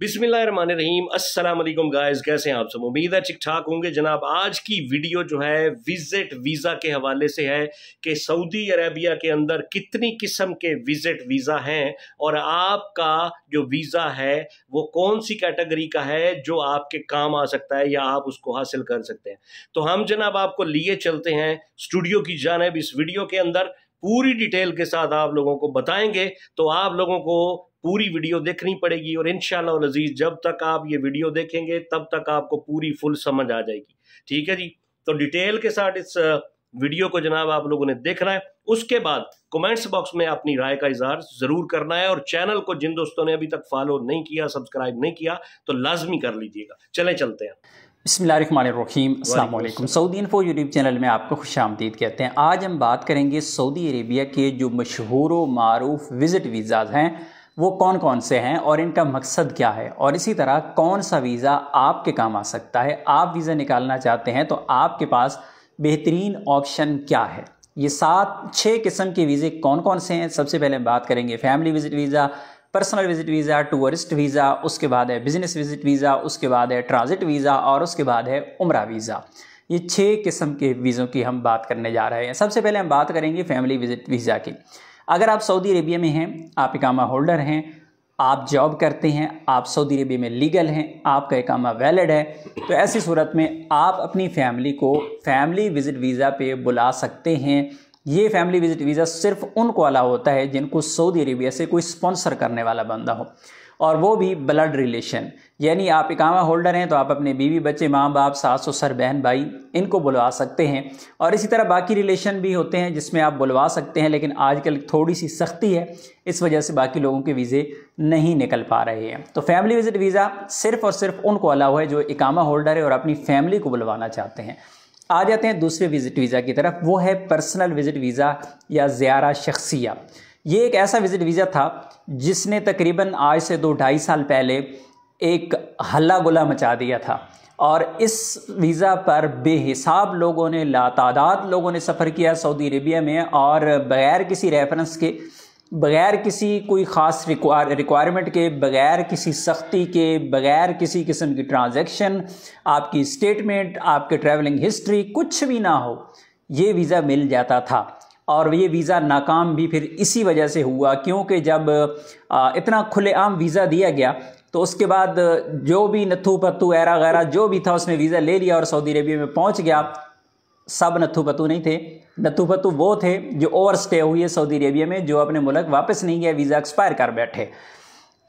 बिस्मिल्लाहिर्रहमानिर्रहीम। अस्सलाम वालेकुम गाइस, कैसे हैं आप सब? उम्मीद है ठीक ठाक होंगे। जनाब, आज की वीडियो जो है विजिट वीज़ा के हवाले से है कि सऊदी अरेबिया के अंदर कितनी किस्म के विजिट वीज़ा हैं और आपका जो वीज़ा है वो कौन सी कैटेगरी का है जो आपके काम आ सकता है या आप उसको हासिल कर सकते हैं। तो हम जनाब आपको लिए चलते हैं स्टूडियो की जानिब। इस वीडियो के अंदर पूरी डिटेल के साथ आप लोगों को बताएंगे, तो आप लोगों को पूरी वीडियो देखनी पड़ेगी और इंशाअल्लाह अज़ीज़ जब तक आप ये वीडियो देखेंगे तब तक आपको पूरी फुल समझ आ जाएगी। ठीक है जी, तो डिटेल के साथ इस वीडियो को जनाब आप लोगों ने देखना है। उसके बाद कमेंट्स बॉक्स में अपनी राय का इजहार ज़रूर करना है और चैनल को जिन दोस्तों ने अभी तक फॉलो नहीं किया, सब्सक्राइब नहीं किया, तो लाजमी कर लीजिएगा। चलें चलते हैं। बिस्मिल्लाहिर्रहमानिर्रहीम। अस्सलाम वालेकुम। सऊदी इन्फो यूट्यूब चैनल में आपको खुशामदीद कहते हैं। आज हम बात करेंगे सऊदी अरेबिया के जो मशहूर व मारूफ विज़िट वीज़ाज़ हैं वो कौन कौन से हैं और इनका मकसद क्या है, और इसी तरह कौन सा वीज़ा आपके काम आ सकता है। आप वीज़ा निकालना चाहते हैं तो आपके पास बेहतरीन ऑप्शन क्या है। ये 7-6 किस्म के वीज़े कौन कौन से हैं। सबसे पहले हम बात करेंगे family visit visa, personal visit visa, tourist visa, उसके बाद है बिज़नेस विज़िट वीज़ा, उसके बाद है ट्रांजिट वीज़ा और उसके बाद है उम्रा वीज़ा। ये 6 किस्म के वीज़ों की हम बात करने जा रहे हैं। सबसे पहले हम बात करेंगे फैमिली विज़िट वीज़ा की। अगर आप सऊदी अरेबिया में हैं, आप इकामा होल्डर हैं, आप जॉब करते हैं, आप सऊदी अरेबिया में लीगल हैं, आपका इकामा वैलिड है, तो ऐसी सूरत में आप अपनी फैमिली को फैमिली विज़िट वीज़ा पे बुला सकते हैं। ये फैमिली विज़िट वीज़ा सिर्फ उनको अलाउ होता है जिनको सऊदी अरेबिया से कोई स्पॉन्सर करने वाला बंदा हो, और वो भी ब्लड रिलेशन। यानी आप इकामा होल्डर हैं तो आप अपने बीवी बच्चे, माँ बाप, सास ससुर, बहन भाई इनको बुलवा सकते हैं। और इसी तरह बाकी रिलेशन भी होते हैं जिसमें आप बुलवा सकते हैं, लेकिन आजकल थोड़ी सी सख्ती है, इस वजह से बाकी लोगों के वीज़े नहीं निकल पा रहे हैं। तो फैमिली विज़िट वीज़ा सिर्फ और सिर्फ उनको अलाउ है जो इकामा होल्डर है और अपनी फैमिली को बुलवाना चाहते हैं। आ जाते हैं दूसरे विज़िट वीज़ा की तरफ, वो है पर्सनल विज़िट वीज़ा या ज़ियारा शख्सिया। ये एक ऐसा विज़िट वीज़ा था जिसने तकरीबन आज से 2-2.5 साल पहले एक हल्ला गुला मचा दिया था, और इस वीज़ा पर बेहिसाब लोगों ने, लातादाद लोगों ने सफ़र किया सऊदी अरेबिया में, और बग़ैर किसी रेफरेंस के, बग़ैर किसी कोई ख़ास रिक्वायरमेंट के, बग़ैर किसी सख्ती के, बग़ैर किसी किस्म की ट्रांजैक्शन, आपकी स्टेटमेंट, आपके ट्रैवलिंग हिस्ट्री कुछ भी ना हो, ये वीज़ा मिल जाता था। और ये वीज़ा नाकाम भी फिर इसी वजह से हुआ क्योंकि जब इतना खुलेआम वीज़ा दिया गया तो उसके बाद जो भी नथू पत्तू ऐरा गैरा जो भी था उसने वीज़ा ले लिया और सऊदी अरेबिया में पहुंच गया। सब नथू पत्तू नहीं थे, नथू पत्तू वो थे जो ओवर स्टे हुई है सऊदी अरेबिया में, जो अपने मुल्क वापस नहीं गया, वीज़ा एक्सपायर कर बैठे।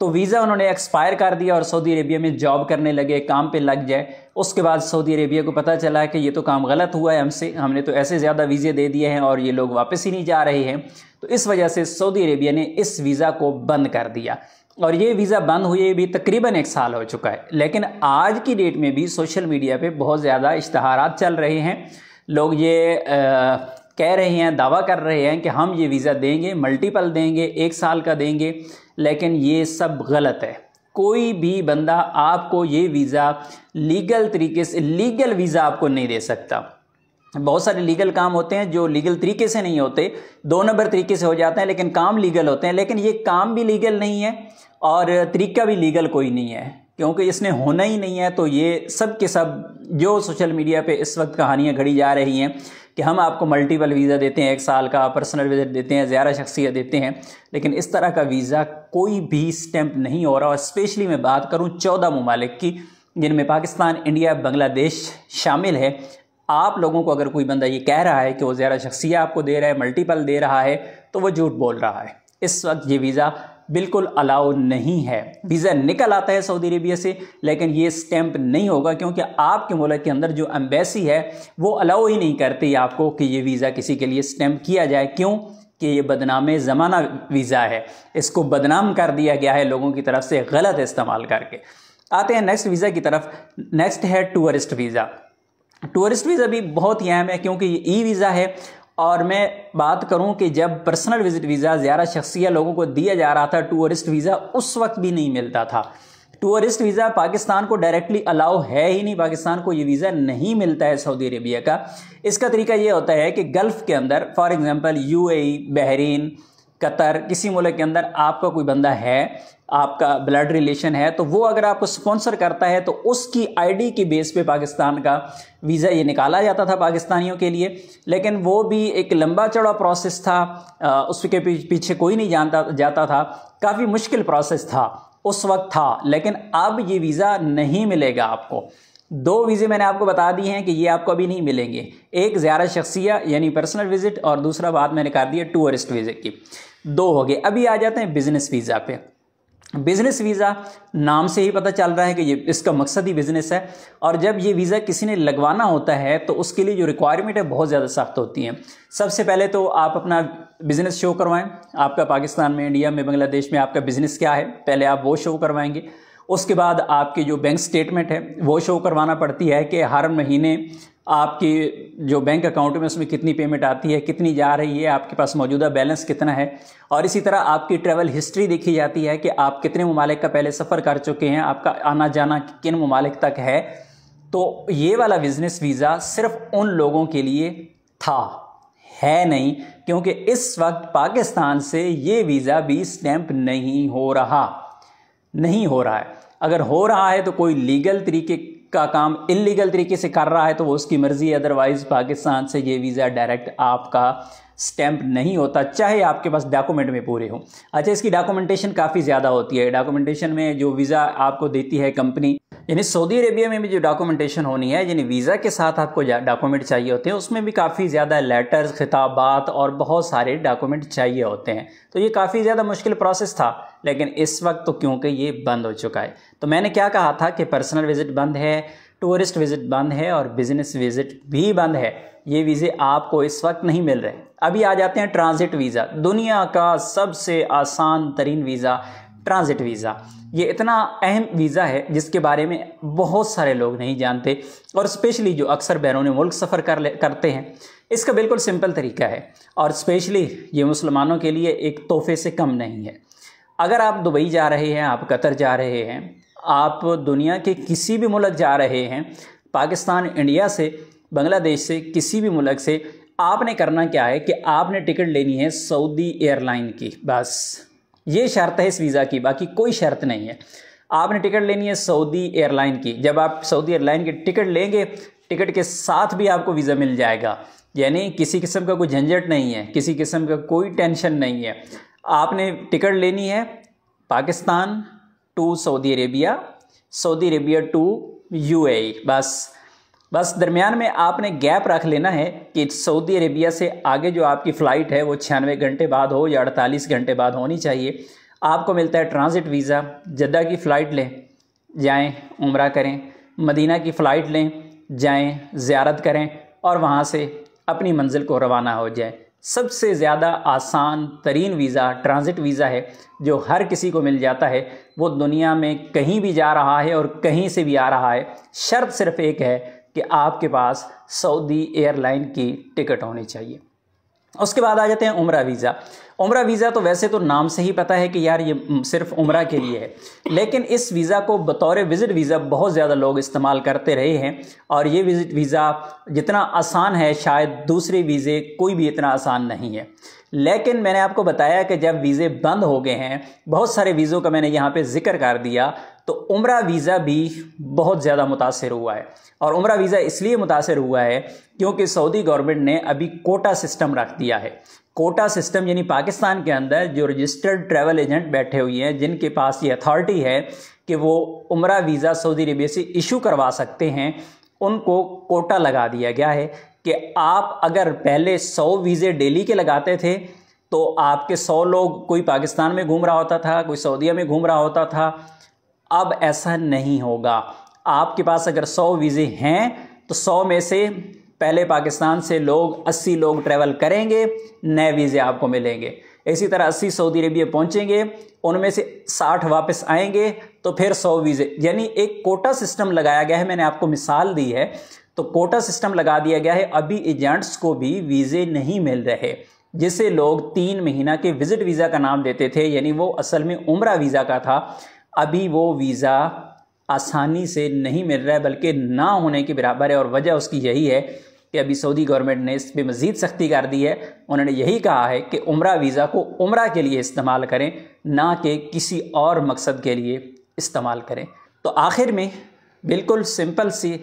तो वीज़ा उन्होंने एक्सपायर कर दिया और सऊदी अरेबिया में जॉब करने लगे, काम पे लग जाए। उसके बाद सऊदी अरेबिया को पता चला कि ये तो काम गलत हुआ है हमसे, हमने तो ऐसे ज़्यादा वीज़े दे दिए हैं और ये लोग वापस ही नहीं जा रहे हैं। तो इस वजह से सऊदी अरेबिया ने इस वीज़ा को बंद कर दिया, और ये वीज़ा बंद हुए भी तकरीबन 1 साल हो चुका है। लेकिन आज की डेट में भी सोशल मीडिया पर बहुत ज़्यादा इश्तहारात चल रहे हैं। लोग ये कह रहे हैं, दावा कर रहे हैं कि हम ये वीज़ा देंगे, मल्टीपल देंगे, 1 साल का देंगे, लेकिन ये सब गलत है। कोई भी बंदा आपको ये वीज़ा लीगल तरीके से, लीगल वीज़ा आपको नहीं दे सकता। बहुत सारे लीगल काम होते हैं जो लीगल तरीके से नहीं होते, 2 नंबर तरीके से हो जाते हैं, लेकिन काम लीगल होते हैं। लेकिन ये काम भी लीगल नहीं है और तरीका भी लीगल कोई नहीं है, क्योंकि इसने होना ही नहीं है। तो ये सब के सब जो सोशल मीडिया पे इस वक्त कहानियाँ घड़ी जा रही हैं कि हम आपको मल्टीपल वीज़ा देते हैं, 1 साल का पर्सनल विज़िट देते हैं, ज़ियारा शख्सियत देते हैं, लेकिन इस तरह का वीज़ा कोई भी स्टैंप नहीं हो रहा। और स्पेशली मैं बात करूं 14 ममालिक की, जिनमें पाकिस्तान, इंडिया, बांग्लादेश शामिल है। आप लोगों को अगर कोई बंदा ये कह रहा है कि वो ज़ियारा शख्सियत आपको दे रहा है, मल्टीपल दे रहा है, तो वो झूठ बोल रहा है। इस वक्त ये वीज़ा बिल्कुल अलाउ नहीं है। वीज़ा निकल आता है सऊदी अरेबिया से, लेकिन ये स्टैंप नहीं होगा, क्योंकि आपके मुल्क के अंदर जो एम्बेसी है वो अलाउ ही नहीं करती आपको कि ये वीज़ा किसी के लिए स्टैंप किया जाए। क्यों? कि ये बदनाम ज़माना वीज़ा है, इसको बदनाम कर दिया गया है लोगों की तरफ से गलत इस्तेमाल करके। आते हैं नेक्स्ट वीज़ा की तरफ। नेक्स्ट है टूरिस्ट वीज़ा। टूरिस्ट वीज़ा भी बहुत ही अहम है क्योंकि ये ई वीज़ा है। और मैं बात करूं कि जब पर्सनल विज़िट वीज़ा ज़ियारा शख्सिया लोगों को दिया जा रहा था, टूरिस्ट वीज़ा उस वक्त भी नहीं मिलता था। टूरिस्ट वीज़ा पाकिस्तान को डायरेक्टली अलाउ है ही नहीं, पाकिस्तान को ये वीज़ा नहीं मिलता है सऊदी अरेबिया का। इसका तरीका ये होता है कि गल्फ़ के अंदर, for example UAE, Bahrain, Qatar, किसी मुल्क के अंदर आपका कोई बंदा है, आपका ब्लड रिलेशन है, तो वो अगर आपको स्पॉन्सर करता है तो उसकी आईडी के बेस पे पाकिस्तान का वीज़ा ये निकाला जाता था पाकिस्तानियों के लिए। लेकिन वो भी एक लंबा चौड़ा प्रोसेस था, उसके पीछे कोई नहीं जाता था, काफ़ी मुश्किल प्रोसेस था उस वक्त था। लेकिन अब ये वीज़ा नहीं मिलेगा आपको। 2 वीज़े मैंने आपको बता दिए हैं कि ये आपको अभी नहीं मिलेंगे। एक ज़ियारत शख्सिया यानी पर्सनल विजिट, और दूसरा बात मैंने कर दी है टूरिस्ट वीज़े की। 2 हो गए। अभी आ जाते हैं बिजनेस वीज़ा पे। बिजनेस वीज़ा नाम से ही पता चल रहा है कि ये इसका मकसद ही बिजनेस है, और जब ये वीज़ा किसी ने लगवाना होता है तो उसके लिए जो रिक्वायरमेंट है बहुत ज़्यादा सख्त होती है। सबसे पहले तो आप अपना बिजनेस शो करवाएं, आपका पाकिस्तान में, इंडिया में, बांग्लादेश में आपका बिजनेस क्या है, पहले आप वो शो करवाएंगे। उसके बाद आपकी जो बैंक स्टेटमेंट है वो शो करवाना पड़ती है कि हर महीने आपकी जो बैंक अकाउंट में उसमें कितनी पेमेंट आती है, कितनी जा रही है, आपके पास मौजूदा बैलेंस कितना है। और इसी तरह आपकी ट्रैवल हिस्ट्री देखी जाती है कि आप कितने ममालिक का पहले सफ़र कर चुके हैं, आपका आना जाना किन ममालिक तक है। तो ये वाला बिजनेस वीज़ा सिर्फ उन लोगों के लिए था, है नहीं, क्योंकि इस वक्त पाकिस्तान से ये वीज़ा भी स्टैंप नहीं हो रहा है। अगर हो रहा है तो कोई लीगल तरीके का काम इलीगल तरीके से कर रहा है तो वो उसकी मर्जी है, अदरवाइज पाकिस्तान से ये वीज़ा डायरेक्ट आपका स्टैंप नहीं होता, चाहे आपके पास डॉक्यूमेंट में पूरे हो। अच्छा, इसकी डॉक्यूमेंटेशन काफ़ी ज़्यादा होती है। डॉक्यूमेंटेशन में जो वीज़ा आपको देती है कंपनी, यानी सऊदी अरेबिया में भी जो डॉक्यूमेंटेशन होनी है, यानी वीज़ा के साथ आपको डॉक्यूमेंट चाहिए होते हैं, उसमें भी काफ़ी ज़्यादा लेटर्स, खिताबात और बहुत सारे डॉक्यूमेंट चाहिए होते हैं। तो ये काफ़ी ज़्यादा मुश्किल प्रोसेस था, लेकिन इस वक्त तो क्योंकि ये बंद हो चुका है। तो मैंने क्या कहा था कि पर्सनल विजिट बंद है, टूरिस्ट विजिट बंद है और बिजनेस विजिट भी बंद है। ये वीज़े आपको इस वक्त नहीं मिल रहे। अभी आ जाते हैं ट्रांजिट वीज़ा। दुनिया का सबसे आसान तरीन वीज़ा ट्रांजिट वीज़ा। ये इतना अहम वीज़ा है जिसके बारे में बहुत सारे लोग नहीं जानते, और स्पेशली जो अक्सर बैरून मुल्क सफ़र करते हैं। इसका बिल्कुल सिंपल तरीका है, और स्पेशली ये मुसलमानों के लिए एक तोहफे से कम नहीं है। अगर आप दुबई जा रहे हैं, आप कतर जा रहे हैं, आप दुनिया के किसी भी मुल्क जा रहे हैं, पाकिस्तान, इंडिया से, बांग्लादेश से, किसी भी मुल्क से, आपने करना क्या है कि आपने टिकट लेनी है सऊदी एयरलाइन की। बस ये शर्त है इस वीज़ा की, बाकी कोई शर्त नहीं है। आपने टिकट लेनी है सऊदी एयरलाइन की। जब आप सऊदी एयरलाइन की टिकट लेंगे, टिकट के साथ भी आपको वीज़ा मिल जाएगा, यानी किसी किस्म का कोई झंझट नहीं है, किसी किस्म का कोई टेंशन नहीं है। आपने टिकट लेनी है Pakistan to Saudi Arabia, Saudi Arabia to UAE. बस दरमियान में आपने गैप रख लेना है कि सऊदी अरेबिया से आगे जो आपकी फ़्लाइट है वो 96 घंटे बाद हो या 48 घंटे बाद होनी चाहिए। आपको मिलता है ट्रांजिट वीज़ा। जद्दा की फ़्लाइट लें, जाएं उम्रा करें, मदीना की फ़्लाइट लें, जाएं ज़ियारत करें, और वहाँ से अपनी मंजिल को रवाना हो जाए। सबसे ज़्यादा आसान तरीन वीज़ा ट्रांजिट वीज़ा है, जो हर किसी को मिल जाता है। वो दुनिया में कहीं भी जा रहा है और कहीं से भी आ रहा है। शर्त सिर्फ एक है कि आपके पास सऊदी एयरलाइन की टिकट होनी चाहिए। उसके बाद आ जाते हैं उम्रा वीज़ा। उम्रा वीज़ा तो वैसे तो नाम से ही पता है कि यार ये सिर्फ उम्रा के लिए है, लेकिन इस वीज़ा को बतौर विज़िट वीज़ा बहुत ज़्यादा लोग इस्तेमाल करते रहे हैं। और ये विज़िट वीज़ा जितना आसान है, शायद दूसरे वीज़े कोई भी इतना आसान नहीं है। लेकिन मैंने आपको बताया कि जब वीज़े बंद हो गए हैं, बहुत सारे वीज़ों का मैंने यहाँ पे जिक्र कर दिया, तो उम्रा वीज़ा भी बहुत ज़्यादा मुतासिर हुआ है। और उम्रा वीज़ा इसलिए मुतासिर हुआ है क्योंकि सऊदी गवर्नमेंट ने अभी कोटा सिस्टम रख दिया है। कोटा सिस्टम यानी पाकिस्तान के अंदर जो रजिस्टर्ड ट्रैवल एजेंट बैठे हुए हैं, जिनके पास ये अथॉरिटी है कि वो उम्रा वीज़ा सऊदी अरेबिया से इशू करवा सकते हैं, उनको कोटा लगा दिया गया है कि आप अगर पहले 100 वीज़े डेली के लगाते थे तो आपके 100 लोग, कोई पाकिस्तान में घूम रहा होता था, कोई सऊदीया में घूम रहा होता था। अब ऐसा नहीं होगा। आपके पास अगर 100 वीज़े हैं तो 100 में से पहले पाकिस्तान से लोग 80 लोग ट्रैवल करेंगे, नए वीज़े आपको मिलेंगे। इसी तरह 80 सऊदी अरेबिया पहुंचेंगे, उनमें से 60 वापस आएंगे, तो फिर 100 वीज़े, यानी एक कोटा सिस्टम लगाया गया है। मैंने आपको मिसाल दी है, तो कोटा सिस्टम लगा दिया गया है। अभी एजेंट्स को भी वीज़े नहीं मिल रहे, जिसे लोग 3 महीना के विजिट वीज़ा का नाम देते थे, यानी वो असल में उम्रा वीज़ा का था। अभी वो वीज़ा आसानी से नहीं मिल रहा है, बल्कि ना होने के बराबर है। और वजह उसकी यही है कि अभी सऊदी गवर्नमेंट ने इस पर मज़ीद सख्ती कर दी है। उन्होंने यही कहा है कि उम्रा वीज़ा को उम्रा के लिए इस्तेमाल करें, ना कि किसी और मकसद के लिए इस्तेमाल करें। तो आखिर में बिल्कुल सिंपल सी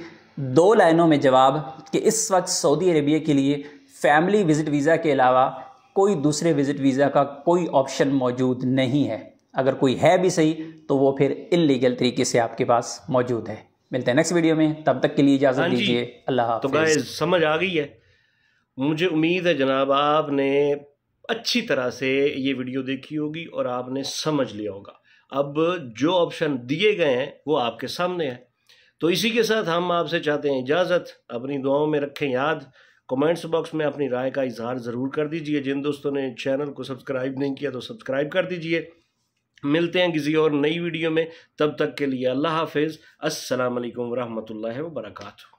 2 लाइनों में जवाब कि इस वक्त सऊदी अरेबिया के लिए फैमिली विज़िट वीज़ा के अलावा कोई दूसरे विज़िट वीज़ा का कोई ऑप्शन मौजूद नहीं है। अगर कोई है भी सही तो वो फिर इल्लीगल तरीके से आपके पास मौजूद है। मिलते हैं नेक्स्ट वीडियो में, तब तक के लिए इजाज़त दीजिए। अल्लाह हाफ़िज़। तो गाइस समझ आ गई है, मुझे उम्मीद है जनाब आपने अच्छी तरह से ये वीडियो देखी होगी और आपने समझ लिया होगा। अब जो ऑप्शन दिए गए हैं वो आपके सामने है। तो इसी के साथ हम आपसे चाहते हैं इजाज़त। अपनी दुआओं में रखें याद। कमेंट्स बॉक्स में अपनी राय का इजहार ज़रूर कर दीजिए। जिन दोस्तों ने चैनल को सब्सक्राइब नहीं किया तो सब्सक्राइब कर दीजिए। मिलते हैं किसी और नई वीडियो में, तब तक के लिए अल्लाह हाफिज़। अस्सलाम वालेकुम रहमतुल्लाहि व बरकातुहू।